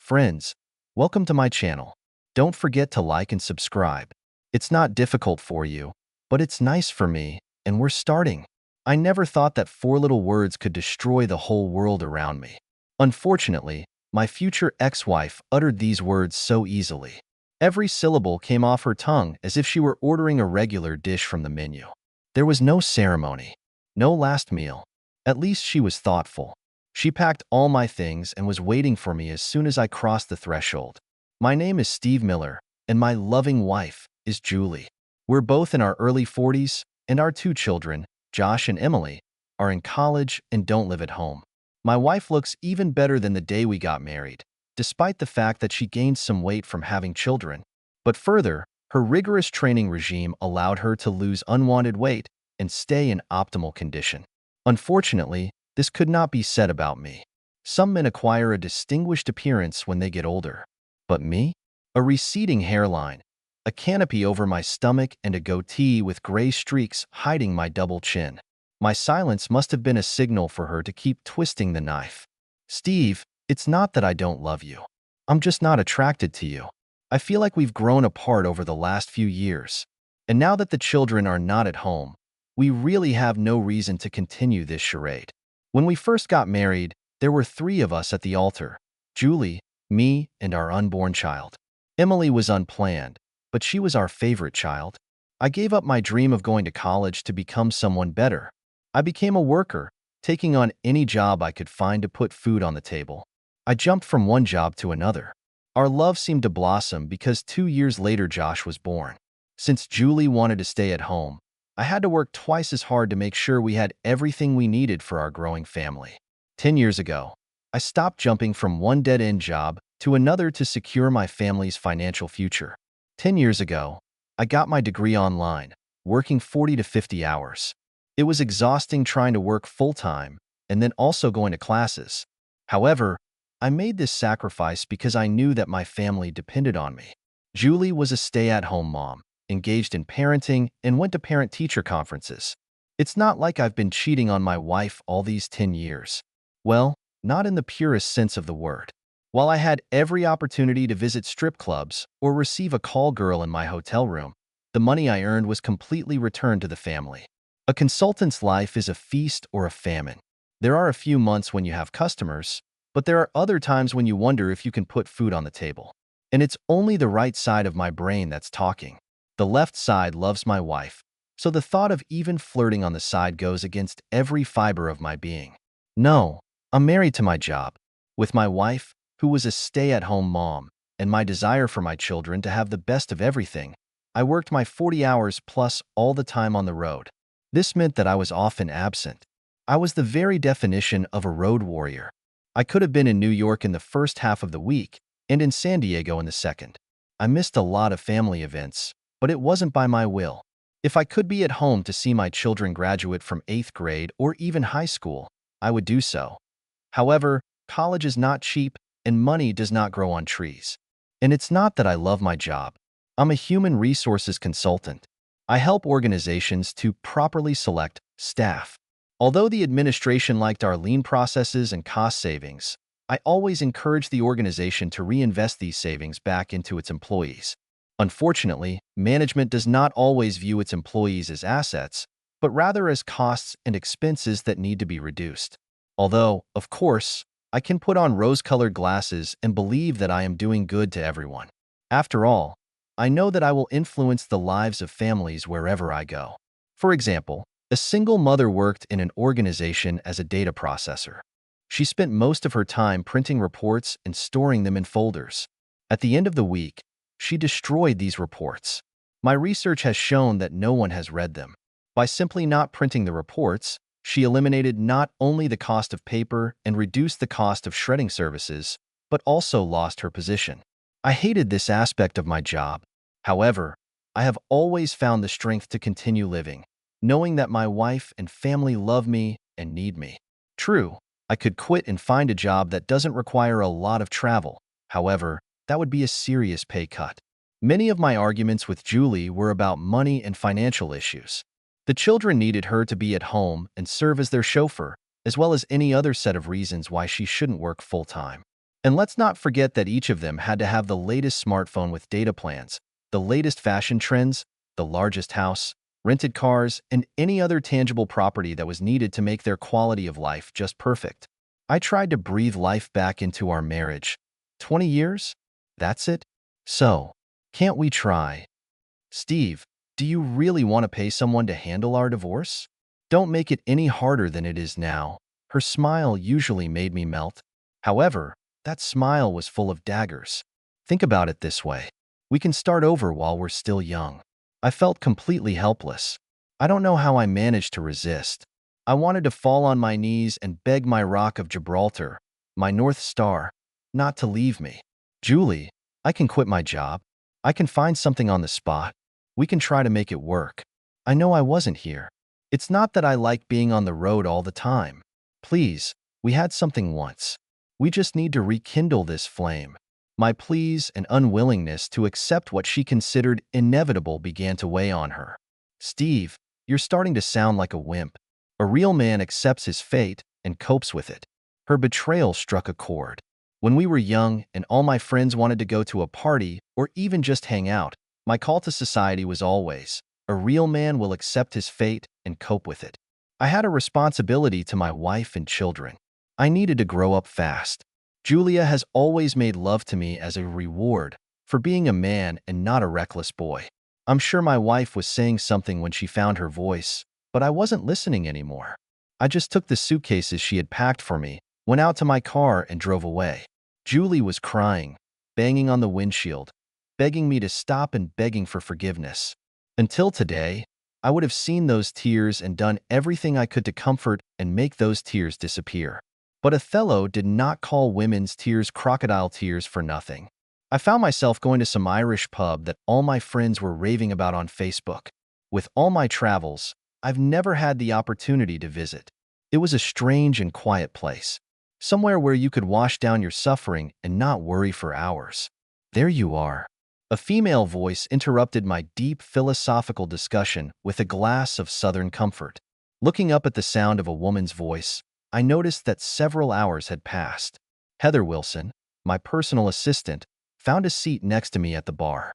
Friends, welcome to my channel. Don't forget to like and subscribe. It's not difficult for you, but it's nice for me, and we're starting. I never thought that four little words could destroy the whole world around me. Unfortunately, my future ex-wife uttered these words so easily. Every syllable came off her tongue as if she were ordering a regular dish from the menu. There was no ceremony, no last meal. At least she was thoughtful. She packed all my things and was waiting for me as soon as I crossed the threshold. My name is Steve Miller, and my loving wife is Julie. We're both in our early 40s, and our two children, Josh and Emily, are in college and don't live at home. My wife looks even better than the day we got married, despite the fact that she gained some weight from having children. But further, her rigorous training regime allowed her to lose unwanted weight and stay in optimal condition. Unfortunately, this could not be said about me. Some men acquire a distinguished appearance when they get older. But me? A receding hairline, a canopy over my stomach, and a goatee with gray streaks hiding my double chin. My silence must have been a signal for her to keep twisting the knife. Steve, it's not that I don't love you. I'm just not attracted to you. I feel like we've grown apart over the last few years. And now that the children are not at home, we really have no reason to continue this charade. When we first got married, there were three of us at the altar: Julie, me, and our unborn child. Emily was unplanned, but she was our favorite child. I gave up my dream of going to college to become someone better. I became a worker, taking on any job I could find to put food on the table. I jumped from one job to another. Our love seemed to blossom because 2 years later Josh was born. Since Julie wanted to stay at home, I had to work twice as hard to make sure we had everything we needed for our growing family. 10 years ago, I stopped jumping from one dead-end job to another to secure my family's financial future. 10 years ago, I got my degree online, working 40 to 50 hours. It was exhausting trying to work full-time and then also going to classes. However, I made this sacrifice because I knew that my family depended on me. Julie was a stay-at-home mom, engaged in parenting, and went to parent-teacher conferences. It's not like I've been cheating on my wife all these 10 years. Well, not in the purest sense of the word. While I had every opportunity to visit strip clubs or receive a call girl in my hotel room, the money I earned was completely returned to the family. A consultant's life is a feast or a famine. There are a few months when you have customers, but there are other times when you wonder if you can put food on the table. And it's only the right side of my brain that's talking. The left side loves my wife, so the thought of even flirting on the side goes against every fiber of my being. No, I'm married to my job, with my wife, who was a stay-at-home mom, and my desire for my children to have the best of everything. I worked my 40 hours plus all the time on the road. This meant that I was often absent. I was the very definition of a road warrior. I could have been in New York in the first half of the week and in San Diego in the second. I missed a lot of family events, but it wasn't by my will. If I could be at home to see my children graduate from 8th grade or even high school, I would do so. However, college is not cheap and money does not grow on trees. And it's not that I love my job. I'm a human resources consultant. I help organizations to properly select staff. Although the administration liked our lean processes and cost savings, I always encourage the organization to reinvest these savings back into its employees. Unfortunately, management does not always view its employees as assets, but rather as costs and expenses that need to be reduced. Although, of course, I can put on rose-colored glasses and believe that I am doing good to everyone. After all, I know that I will influence the lives of families wherever I go. For example, a single mother worked in an organization as a data processor. She spent most of her time printing reports and storing them in folders. At the end of the week, she destroyed these reports. My research has shown that no one has read them. By simply not printing the reports, she eliminated not only the cost of paper and reduced the cost of shredding services, but also lost her position. I hated this aspect of my job. However, I have always found the strength to continue living, knowing that my wife and family love me and need me. True, I could quit and find a job that doesn't require a lot of travel. However, that would be a serious pay cut. Many of my arguments with Julie were about money and financial issues. The children needed her to be at home and serve as their chauffeur, as well as any other set of reasons why she shouldn't work full-time. And let's not forget that each of them had to have the latest smartphone with data plans, the latest fashion trends, the largest house, rented cars, and any other tangible property that was needed to make their quality of life just perfect. I tried to breathe life back into our marriage. 20 years? That's it? So, can't we try? Steve, do you really want to pay someone to handle our divorce? Don't make it any harder than it is now. Her smile usually made me melt. However, that smile was full of daggers. Think about it this way. We can start over while we're still young. I felt completely helpless. I don't know how I managed to resist. I wanted to fall on my knees and beg my Rock of Gibraltar, my North Star, not to leave me. Julie, I can quit my job. I can find something on the spot. We can try to make it work. I know I wasn't here. It's not that I like being on the road all the time. Please, we had something once. We just need to rekindle this flame. My pleas and unwillingness to accept what she considered inevitable began to weigh on her. Steve, you're starting to sound like a wimp. A real man accepts his fate and copes with it. Her betrayal struck a chord. When we were young and all my friends wanted to go to a party or even just hang out, my call to society was always, a real man will accept his fate and cope with it. I had a responsibility to my wife and children. I needed to grow up fast. Julia has always made love to me as a reward for being a man and not a reckless boy. I'm sure my wife was saying something when she found her voice, but I wasn't listening anymore. I just took the suitcases she had packed for me, went out to my car, and drove away. Julie was crying, banging on the windshield, begging me to stop and begging for forgiveness. Until today, I would have seen those tears and done everything I could to comfort and make those tears disappear. But Othello did not call women's tears crocodile tears for nothing. I found myself going to some Irish pub that all my friends were raving about on Facebook. With all my travels, I've never had the opportunity to visit. It was a strange and quiet place, somewhere where you could wash down your suffering and not worry for hours. There you are. A female voice interrupted my deep philosophical discussion with a glass of Southern comfort. Looking up at the sound of a woman's voice, I noticed that several hours had passed. Heather Wilson, my personal assistant, found a seat next to me at the bar.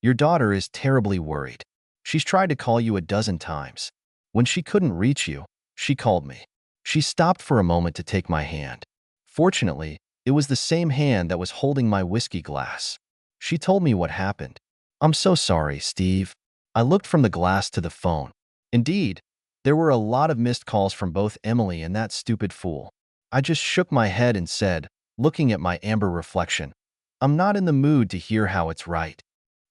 Your daughter is terribly worried. She's tried to call you a dozen times. When she couldn't reach you, she called me. She stopped for a moment to take my hand. Fortunately, it was the same hand that was holding my whiskey glass. She told me what happened. I'm so sorry, Steve. I looked from the glass to the phone. Indeed, there were a lot of missed calls from both Emily and that stupid fool. I just shook my head and said, looking at my amber reflection, I'm not in the mood to hear how it's right.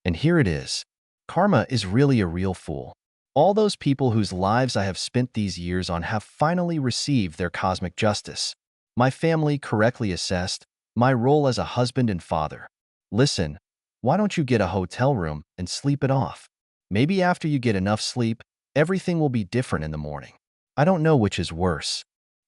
And here it is. Karma is really a real fool. All those people whose lives I have spent these years on have finally received their cosmic justice. My family correctly assessed my role as a husband and father. Listen, why don't you get a hotel room and sleep it off? Maybe after you get enough sleep, everything will be different in the morning. I don't know which is worse.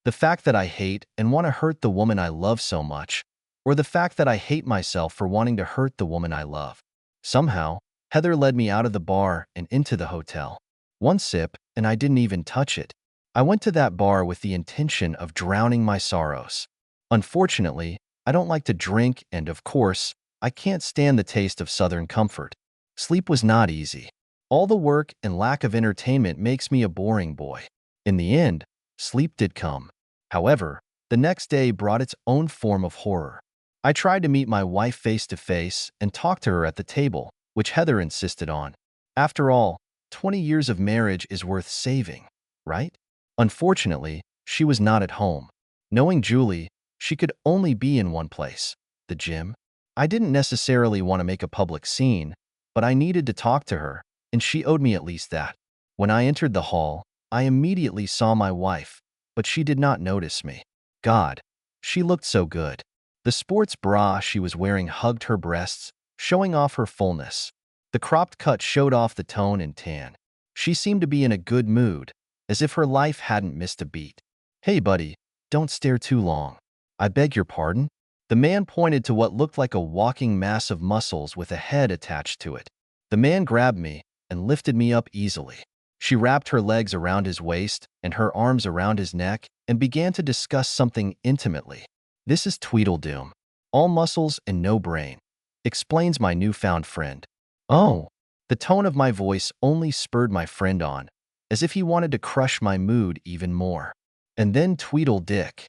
The fact that I hate and want to hurt the woman I love so much, or the fact that I hate myself for wanting to hurt the woman I love. Somehow, Heather led me out of the bar and into the hotel. One sip, and I didn't even touch it. I went to that bar with the intention of drowning my sorrows. Unfortunately, I don't like to drink, and of course, I can't stand the taste of Southern comfort. Sleep was not easy. All the work and lack of entertainment makes me a boring boy. In the end, sleep did come. However, the next day brought its own form of horror. I tried to meet my wife face to face and talk to her at the table, which Heather insisted on. After all, 20 years of marriage is worth saving, right? Unfortunately, she was not at home. Knowing Julie, she could only be in one place, the gym. I didn't necessarily want to make a public scene, but I needed to talk to her, and she owed me at least that. When I entered the hall, I immediately saw my wife, but she did not notice me. God, she looked so good. The sports bra she was wearing hugged her breasts, showing off her fullness. The cropped cut showed off the tone and tan. She seemed to be in a good mood, as if her life hadn't missed a beat. Hey buddy, don't stare too long. I beg your pardon? The man pointed to what looked like a walking mass of muscles with a head attached to it. The man grabbed me and lifted me up easily. She wrapped her legs around his waist and her arms around his neck and began to discuss something intimately. This is Tweedledum. All muscles and no brain. Explains my newfound friend. Oh, the tone of my voice only spurred my friend on, as if he wanted to crush my mood even more. And then Tweedle-Dick.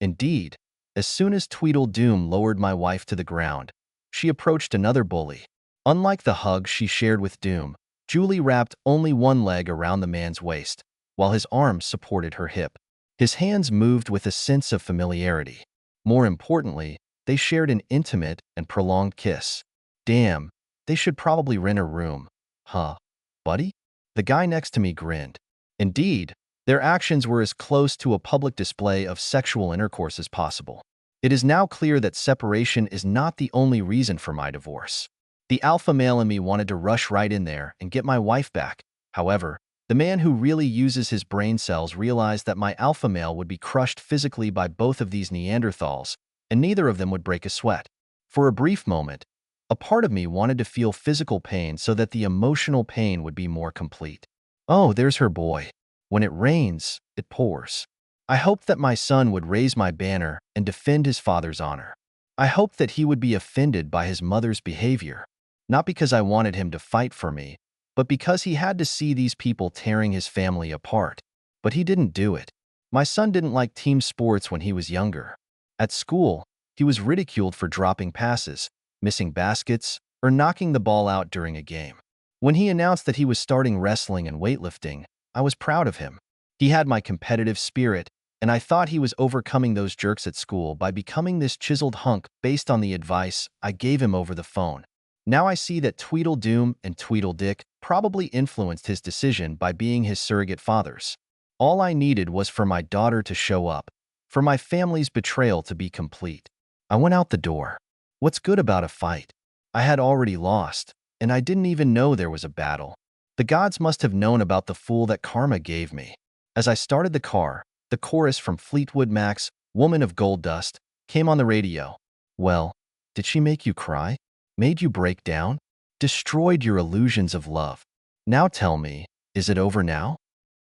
Indeed, as soon as Tweedledum lowered my wife to the ground, she approached another bully. Unlike the hug she shared with Doom, Julie wrapped only one leg around the man's waist, while his arms supported her hip. His hands moved with a sense of familiarity. More importantly, they shared an intimate and prolonged kiss. Damn, they should probably rent a room. Huh, buddy? The guy next to me grinned. Indeed, their actions were as close to a public display of sexual intercourse as possible. It is now clear that separation is not the only reason for my divorce. The alpha male in me wanted to rush right in there and get my wife back. However, the man who really uses his brain cells realized that my alpha male would be crushed physically by both of these Neanderthals, and neither of them would break a sweat. For a brief moment, a part of me wanted to feel physical pain so that the emotional pain would be more complete. Oh, there's her boy. When it rains, it pours. I hoped that my son would raise my banner and defend his father's honor. I hoped that he would be offended by his mother's behavior, not because I wanted him to fight for me, but because he had to see these people tearing his family apart. But he didn't do it. My son didn't like team sports when he was younger. At school, he was ridiculed for dropping passes, missing baskets, or knocking the ball out during a game. When he announced that he was starting wrestling and weightlifting, I was proud of him. He had my competitive spirit, and I thought he was overcoming those jerks at school by becoming this chiseled hunk based on the advice I gave him over the phone. Now I see that Tweedledum and Tweedle-Dick probably influenced his decision by being his surrogate fathers. All I needed was for my daughter to show up, for my family's betrayal to be complete. I went out the door. What's good about a fight? I had already lost, and I didn't even know there was a battle. The gods must have known about the fool that karma gave me. As I started the car, the chorus from Fleetwood Mac's Woman of Gold Dust came on the radio. Well, did she make you cry? Made you break down? Destroyed your illusions of love? Now tell me, is it over now?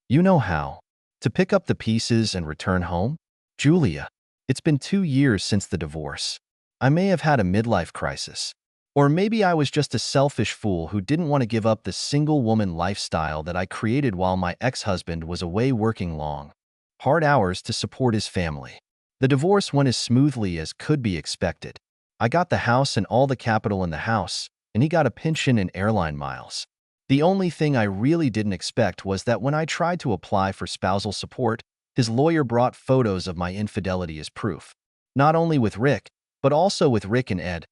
You know how. To pick up the pieces and return home? Julia, it's been 2 years since the divorce. I may have had a midlife crisis. Or maybe I was just a selfish fool who didn't want to give up the single-woman lifestyle that I created while my ex-husband was away working long, hard hours to support his family. The divorce went as smoothly as could be expected. I got the house and all the capital in the house, and he got a pension and airline miles. The only thing I really didn't expect was that when I tried to apply for spousal support, his lawyer brought photos of my infidelity as proof. Not only with Rick, but also with Rick and Ed.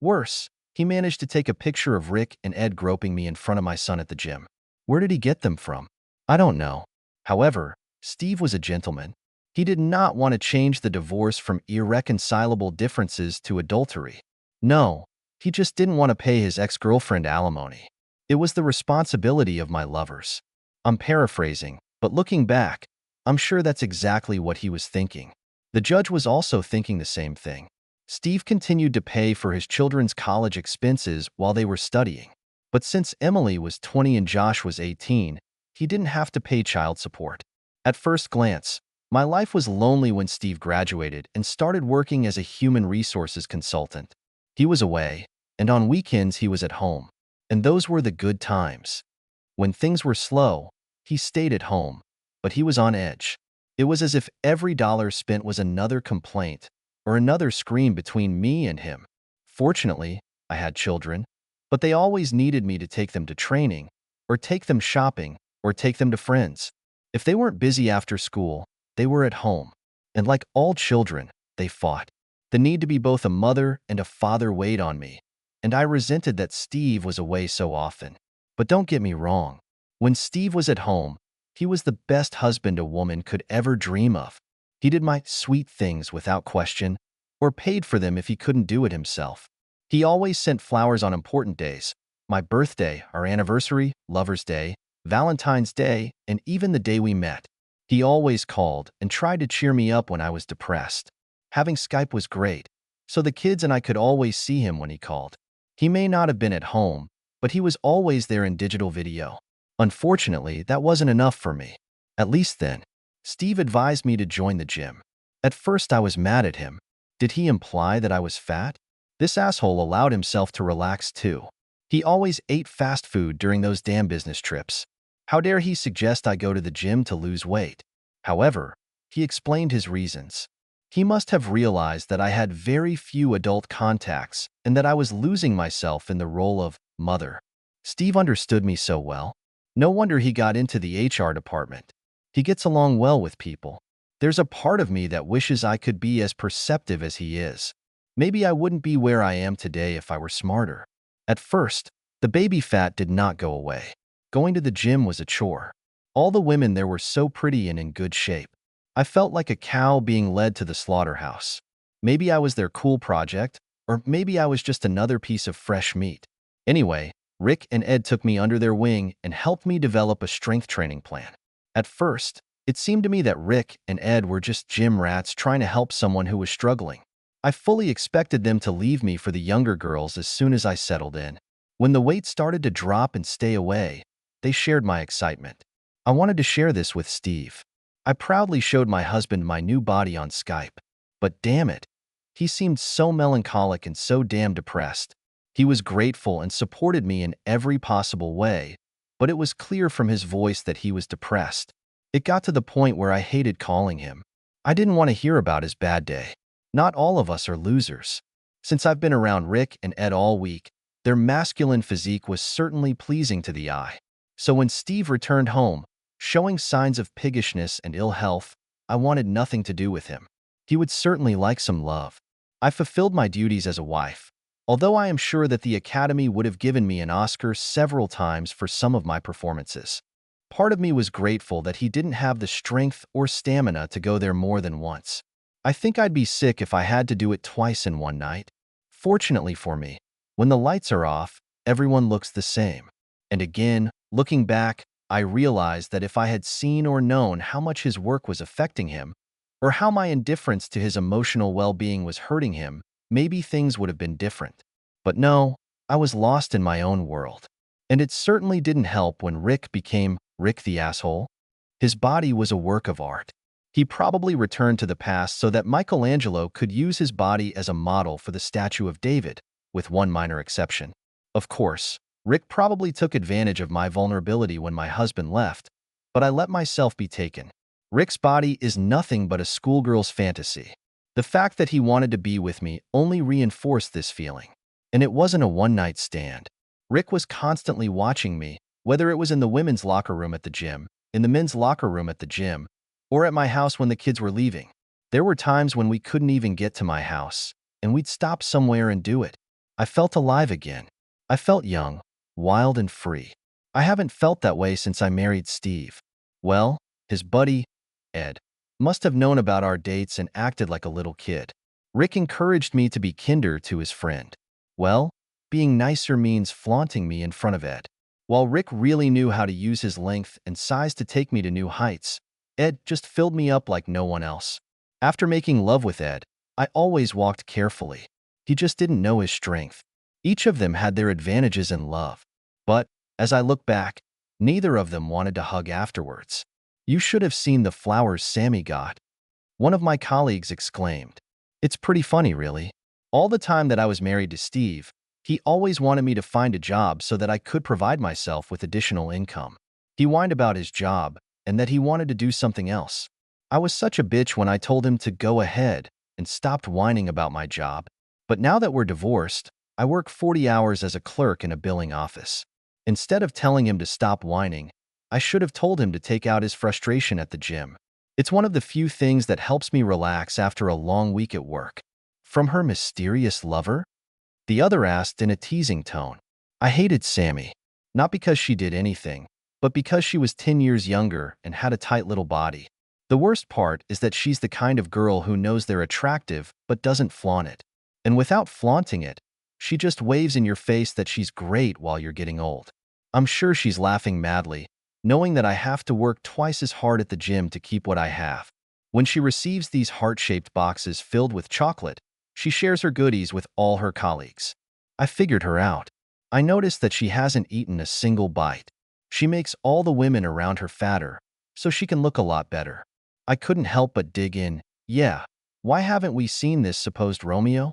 Worse, he managed to take a picture of Rick and Ed groping me in front of my son at the gym. Where did he get them from? I don't know. However, Steve was a gentleman. He did not want to change the divorce from irreconcilable differences to adultery. No, he just didn't want to pay his ex-girlfriend alimony. It was the responsibility of my lovers. I'm paraphrasing, but looking back, I'm sure that's exactly what he was thinking. The judge was also thinking the same thing. Steve continued to pay for his children's college expenses while they were studying. But since Emily was 20 and Josh was 18, he didn't have to pay child support. At first glance, my life was lonely when Steve graduated and started working as a human resources consultant. He was away, and on weekends he was at home. And those were the good times. When things were slow, he stayed at home, but he was on edge. It was as if every dollar spent was another complaint or another scream between me and him. Fortunately, I had children, but they always needed me to take them to training, or take them shopping, or take them to friends. If they weren't busy after school, they were at home. And like all children, they fought. The need to be both a mother and a father weighed on me, and I resented that Steve was away so often. But don't get me wrong. When Steve was at home, he was the best husband a woman could ever dream of. He did my sweet things without question, or paid for them if he couldn't do it himself. He always sent flowers on important days, my birthday, our anniversary, Lover's Day, Valentine's Day, and even the day we met. He always called and tried to cheer me up when I was depressed. Having Skype was great, so the kids and I could always see him when he called. He may not have been at home, but he was always there in digital video. Unfortunately, that wasn't enough for me. At least then. Steve advised me to join the gym. At first I was mad at him. Did he imply that I was fat? This asshole allowed himself to relax too. He always ate fast food during those damn business trips. How dare he suggest I go to the gym to lose weight? However, he explained his reasons. He must have realized that I had very few adult contacts and that I was losing myself in the role of mother. Steve understood me so well. No wonder he got into the HR department. He gets along well with people. There's a part of me that wishes I could be as perceptive as he is. Maybe I wouldn't be where I am today if I were smarter. At first, the baby fat did not go away. Going to the gym was a chore. All the women there were so pretty and in good shape. I felt like a cow being led to the slaughterhouse. Maybe I was their cool project, or maybe I was just another piece of fresh meat. Anyway, Rick and Ed took me under their wing and helped me develop a strength training plan. At first, it seemed to me that Rick and Ed were just gym rats trying to help someone who was struggling. I fully expected them to leave me for the younger girls as soon as I settled in. When the weight started to drop and stay away, they shared my excitement. I wanted to share this with Steve. I proudly showed my husband my new body on Skype. But damn it, he seemed so melancholic and so damn depressed. He was grateful and supported me in every possible way, but it was clear from his voice that he was depressed. It got to the point where I hated calling him. I didn't want to hear about his bad day. Not all of us are losers. Since I've been around Rick and Ed all week, their masculine physique was certainly pleasing to the eye. So when Steve returned home, showing signs of piggishness and ill health, I wanted nothing to do with him. He would certainly like some love. I fulfilled my duties as a wife, although I am sure that the Academy would have given me an Oscar several times for some of my performances. Part of me was grateful that he didn't have the strength or stamina to go there more than once. I think I'd be sick if I had to do it twice in one night. Fortunately for me, when the lights are off, everyone looks the same. And again, looking back, I realized that if I had seen or known how much his work was affecting him, or how my indifference to his emotional well-being was hurting him, maybe things would have been different. But no, I was lost in my own world. And it certainly didn't help when Rick became Rick the asshole. His body was a work of art. He probably returned to the past so that Michelangelo could use his body as a model for the statue of David, with one minor exception. Of course, Rick probably took advantage of my vulnerability when my husband left, but I let myself be taken. Rick's body is nothing but a schoolgirl's fantasy. The fact that he wanted to be with me only reinforced this feeling. And it wasn't a one-night stand. Rick was constantly watching me, whether it was in the women's locker room at the gym, in the men's locker room at the gym, or at my house when the kids were leaving. There were times when we couldn't even get to my house, and we'd stop somewhere and do it. I felt alive again. I felt young, wild and free. I haven't felt that way since I married Steve. Well, his buddy, Ed, must have known about our dates and acted like a little kid. Rick encouraged me to be kinder to his friend. Well, being nicer means flaunting me in front of Ed. While Rick really knew how to use his length and size to take me to new heights, Ed just filled me up like no one else. After making love with Ed, I always walked carefully. He just didn't know his strength. Each of them had their advantages in love. But, as I look back, neither of them wanted to hug afterwards. You should have seen the flowers Sammy got. One of my colleagues exclaimed. It's pretty funny, really. All the time that I was married to Steve, he always wanted me to find a job so that I could provide myself with additional income. He whined about his job and that he wanted to do something else. I was such a bitch when I told him to go ahead and stopped whining about my job. But now that we're divorced, I work 40 hours as a clerk in a billing office. Instead of telling him to stop whining, I should have told him to take out his frustration at the gym. It's one of the few things that helps me relax after a long week at work. From her mysterious lover? The other asked in a teasing tone. I hated Sammy, not because she did anything, but because she was 10 years younger and had a tight little body. The worst part is that she's the kind of girl who knows they're attractive but doesn't flaunt it. And without flaunting it, she just waves in your face that she's great while you're getting old. I'm sure she's laughing madly, knowing that I have to work twice as hard at the gym to keep what I have. When she receives these heart-shaped boxes filled with chocolate, she shares her goodies with all her colleagues. I figured her out. I noticed that she hasn't eaten a single bite. She makes all the women around her fatter, so she can look a lot better. I couldn't help but dig in. Yeah, Why haven't we seen this supposed Romeo?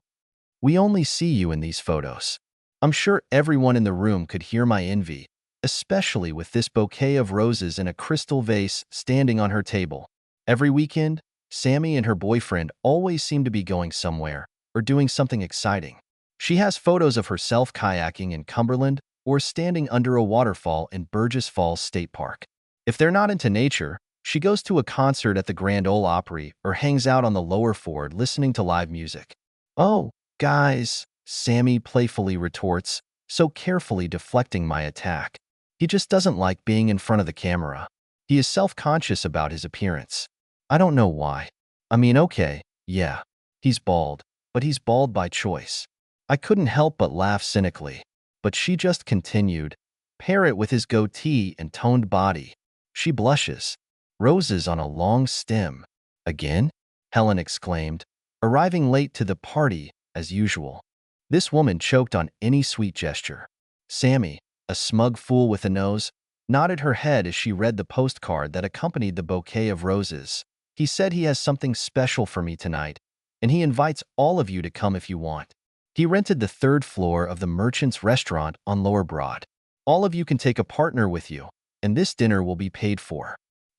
We only see you in these photos. I'm sure everyone in the room could hear my envy, especially with this bouquet of roses in a crystal vase standing on her table. Every weekend, Sammy and her boyfriend always seem to be going somewhere or doing something exciting. She has photos of herself kayaking in Cumberland or standing under a waterfall in Burgess Falls State Park. If they're not into nature, she goes to a concert at the Grand Ole Opry or hangs out on the lower Ford listening to live music. Oh, guys, Sammy playfully retorts, so carefully deflecting my attack. He just doesn't like being in front of the camera. He is self-conscious about his appearance. I don't know why. I mean, okay, yeah, he's bald, but he's bald by choice. I couldn't help but laugh cynically, but she just continued, pair it with his goatee and toned body. She blushes. Roses on a long stem. Again? Helen exclaimed, arriving late to the party, as usual. This woman choked on any sweet gesture. Sammy, a smug fool with a nose, nodded her head as she read the postcard that accompanied the bouquet of roses. He said he has something special for me tonight, and he invites all of you to come if you want. He rented the third floor of the Merchant's Restaurant on Lower Broad. All of you can take a partner with you, and this dinner will be paid for.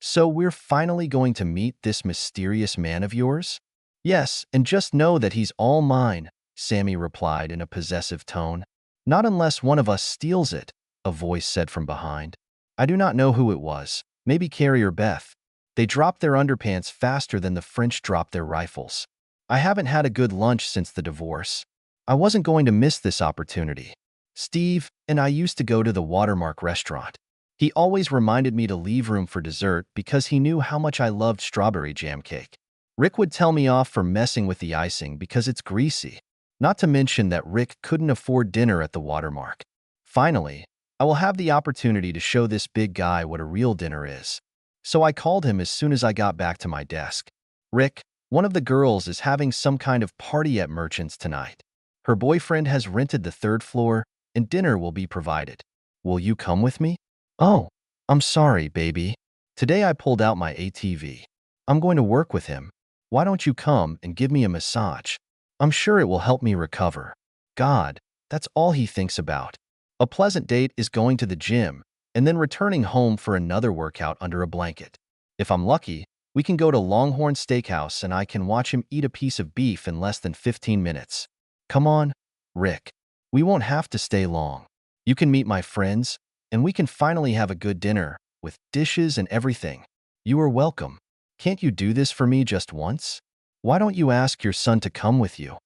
So we're finally going to meet this mysterious man of yours? Yes, and just know that he's all mine, Sammy replied in a possessive tone. Not unless one of us steals it, a voice said from behind. I do not know who it was, maybe Carrie or Beth. They dropped their underpants faster than the French dropped their rifles. I haven't had a good lunch since the divorce. I wasn't going to miss this opportunity. Steve and I used to go to the Watermark restaurant. He always reminded me to leave room for dessert because he knew how much I loved strawberry jam cake. Rick would tell me off for messing with the icing because it's greasy. Not to mention that Rick couldn't afford dinner at the Watermark. Finally, I will have the opportunity to show this big guy what a real dinner is. So I called him as soon as I got back to my desk. Rick, one of the girls is having some kind of party at Merchant's tonight. Her boyfriend has rented the third floor, and dinner will be provided. Will you come with me? Oh, I'm sorry, baby. Today I pulled out my ATV. I'm going to work with him. Why don't you come and give me a massage? I'm sure it will help me recover. God, that's all he thinks about. A pleasant date is going to the gym and then returning home for another workout under a blanket. If I'm lucky, we can go to Longhorn Steakhouse and I can watch him eat a piece of beef in less than 15 minutes. Come on, Rick. We won't have to stay long. You can meet my friends, and we can finally have a good dinner, with dishes and everything. You are welcome. Can't you do this for me just once? Why don't you ask your son to come with you?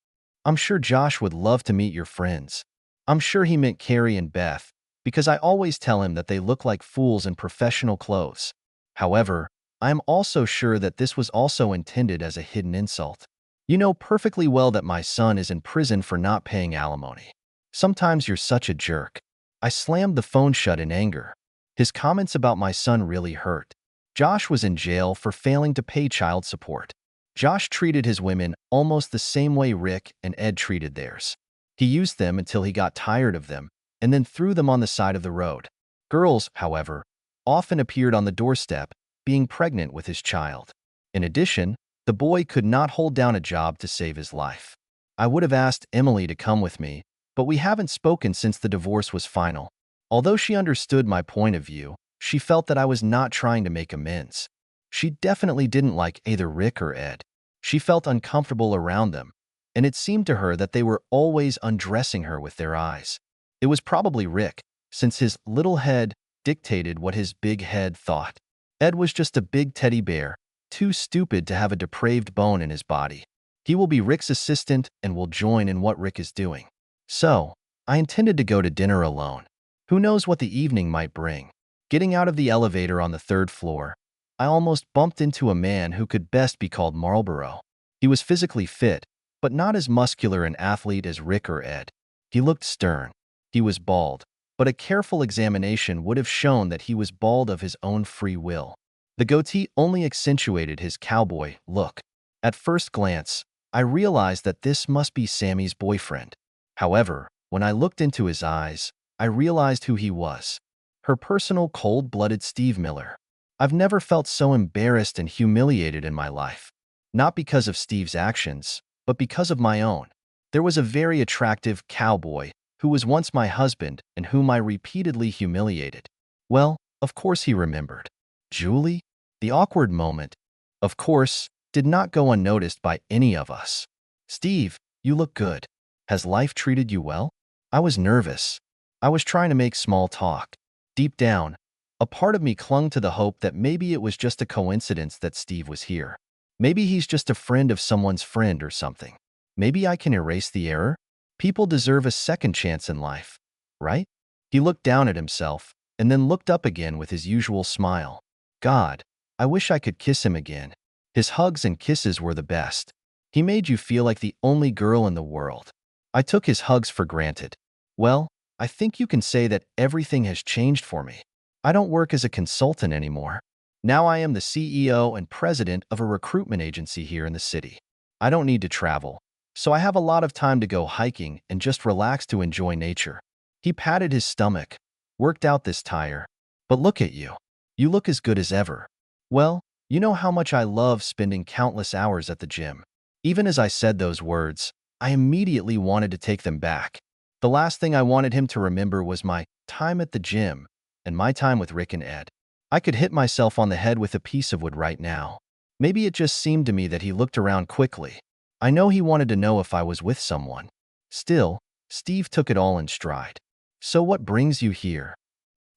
I'm sure Josh would love to meet your friends. I'm sure he meant Carrie and Beth, because I always tell him that they look like fools in professional clothes. However, I am also sure that this was also intended as a hidden insult. You know perfectly well that my son is in prison for not paying alimony. Sometimes you're such a jerk. I slammed the phone shut in anger. His comments about my son really hurt. Josh was in jail for failing to pay child support. Josh treated his women almost the same way Rick and Ed treated theirs. He used them until he got tired of them and then threw them on the side of the road. Girls, however, often appeared on the doorstep, being pregnant with his child. In addition, the boy could not hold down a job to save his life. I would have asked Emily to come with me, but we haven't spoken since the divorce was final. Although she understood my point of view, she felt that I was not trying to make amends. She definitely didn't like either Rick or Ed. She felt uncomfortable around them, and it seemed to her that they were always undressing her with their eyes. It was probably Rick, since his little head dictated what his big head thought. Ed was just a big teddy bear, too stupid to have a depraved bone in his body. He will be Rick's assistant and will join in what Rick is doing. So, I intended to go to dinner alone. Who knows what the evening might bring? Getting out of the elevator on the third floor, I almost bumped into a man who could best be called Marlboro. He was physically fit, but not as muscular an athlete as Rick or Ed. He looked stern. He was bald, but a careful examination would have shown that he was bald of his own free will. The goatee only accentuated his cowboy look. At first glance, I realized that this must be Sammy's boyfriend. However, when I looked into his eyes, I realized who he was. Her personal cold-blooded Steve Miller. I've never felt so embarrassed and humiliated in my life. Not because of Steve's actions, but because of my own. There was a very attractive cowboy who was once my husband and whom I repeatedly humiliated. Well, of course he remembered. Julie? The awkward moment, of course, did not go unnoticed by any of us. Steve, you look good. Has life treated you well? I was nervous. I was trying to make small talk. Deep down, a part of me clung to the hope that maybe it was just a coincidence that Steve was here. Maybe he's just a friend of someone's friend or something. Maybe I can erase the error? People deserve a second chance in life, right? He looked down at himself and then looked up again with his usual smile. God, I wish I could kiss him again. His hugs and kisses were the best. He made you feel like the only girl in the world. I took his hugs for granted. Well, I think you can say that everything has changed for me. I don't work as a consultant anymore. Now I am the CEO and president of a recruitment agency here in the city. I don't need to travel, so I have a lot of time to go hiking and just relax to enjoy nature. He patted his stomach, worked out this tire. But look at you. You look as good as ever. Well, you know how much I love spending countless hours at the gym. Even as I said those words, I immediately wanted to take them back. The last thing I wanted him to remember was my time at the gym and my time with Rick and Ed. I could hit myself on the head with a piece of wood right now. Maybe it just seemed to me that he looked around quickly. I know he wanted to know if I was with someone. Still, Steve took it all in stride. So what brings you here?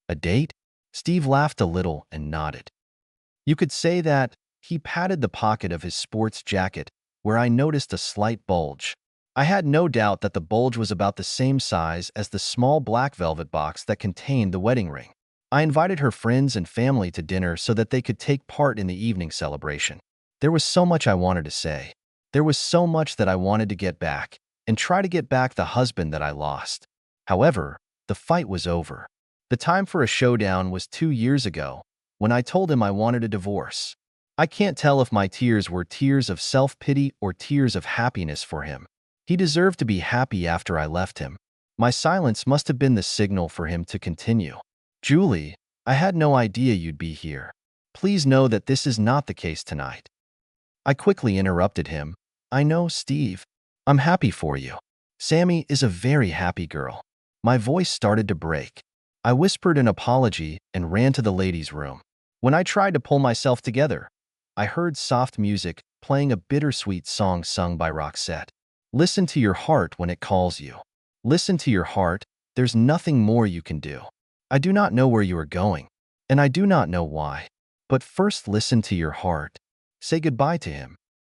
A date? Steve laughed a little and nodded. You could say that. He patted the pocket of his sports jacket, where I noticed a slight bulge. I had no doubt that the bulge was about the same size as the small black velvet box that contained the wedding ring. I invited her friends and family to dinner so that they could take part in the evening celebration. There was so much I wanted to say. There was so much that I wanted to get back and try to get back the husband that I lost. However, the fight was over. The time for a showdown was 2 years ago, when I told him I wanted a divorce. I can't tell if my tears were tears of self-pity or tears of happiness for him. He deserved to be happy after I left him. My silence must have been the signal for him to continue. Julie, I had no idea you'd be here. Please know that this is not the case tonight. I quickly interrupted him. I know, Steve. I'm happy for you. Sammy is a very happy girl. My voice started to break. I whispered an apology and ran to the ladies' room. When I tried to pull myself together, I heard soft music playing a bittersweet song sung by Roxette. Listen to your heart when it calls you. Listen to your heart, there's nothing more you can do. I do not know where you are going, and I do not know why. But first listen to your heart. Say goodbye to him.